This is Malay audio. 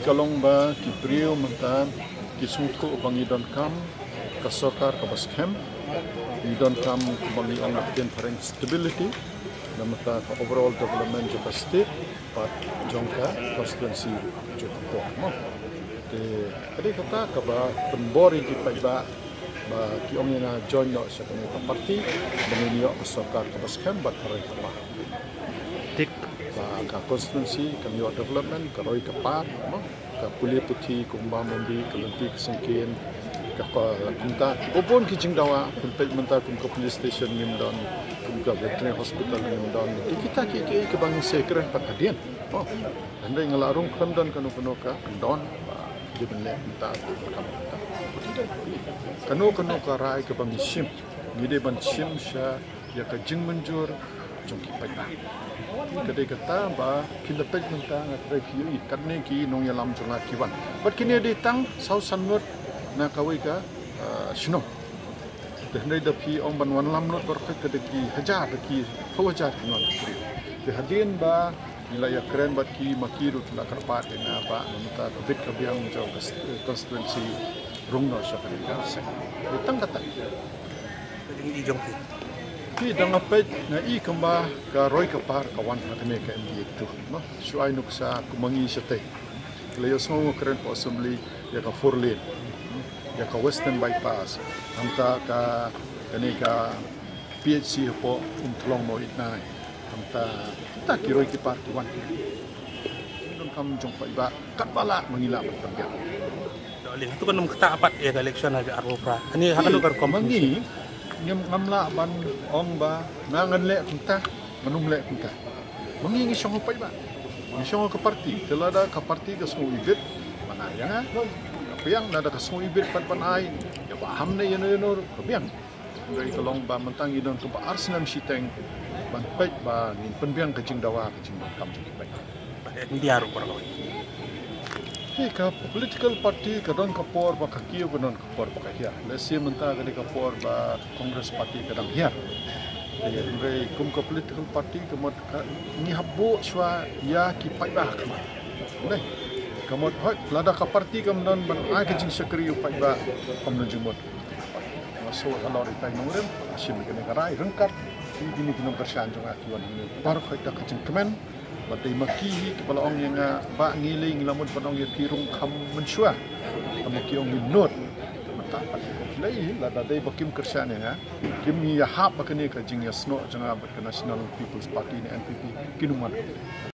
kalong ba ki priyo manta ki sungko bangi don kam ka sarkar ka baskem i don kam bangi ang nakten pareng stability na mata ka overall development jo ka state pat jongka constituency jo ko mo te kadi kata ka ba pembori ki ba ki ong na join no sa kami ka party bangi niyo ka sarkar ka baskem bat pareng ka tik ka constituency kami wa development ka roi ka par mo ka puli puti kumba mondi ka lenti kesengkin ka kunta upon ki jingdawa kunta menta kum ka police station ngim don kum ka veterinary hospital ngim don kita ki bang sekre pat adian oh andai ngalarung kandon kanu ka don di benle menta kanu ka rai ka bang sim ngide ban sim sha ya ka jing menjur jongki pada kadai kata ba kilatek tentang review karne ki nong yalam jonga kiwan but kini ditang sau sanut na kawai ka shino deh da pi ong ban wan lam not berkat ki hajar ki hajar non de hadin ba ila ya keren bat ki makiru la karpat na ba nunta bit ka biang jo constituency rungno sha ka ditang kata di jongki ki dang apet na i kamba ka roi ka par ka wan ha kene ka MDA tu no suai nuksa kumangi sate leyo songo keren po assembly ya ka 4 lane ya ka western bypass amta ka kene ka PHC po umtlong mo itnai amta ta ki roi ki par ki wan don kam jong pa iba kapala mangila bertambah dolin itu kan kata apat ya election haja arupra ani hakanu kar komangi ngam ngamla ban ong ba nangan le kunta manum le kunta mangingi song pa iba ni song ka parti telada ka parti ka song ibit manaya kapiang nada ka song ibit pan panai ya paham ne yeno kapiang dari tolong ba mentang idon ka ba arsenal siteng ban pait ba ni penbiang ka jingdawa ka jing kam ki pai ndi aru por ko ka political party ka don kapor ba kakiyo ka don kapor ba kahia lesi menta ka di kapor ba congress party ka dang hiar ya ndre kum ka political party ka mod ni habbo swa ya ki pai ba ka ndre ka mod hoi lada ka party ka don ban ai ka jing sekri yu pai ba kam no jing mod so alor itai nongrem asim ka ne karai rengkat ini kini persan jong akiwan ini par khoi ta ka jing kemen batai maki kepala ong yang ba ngiling lamun panong ya pirung kham mensua amaki ong minot mata pat lai la dai bakim kersan ya kim ya hap bakane ka jing ya sno janga national people's party ni NPP kinuman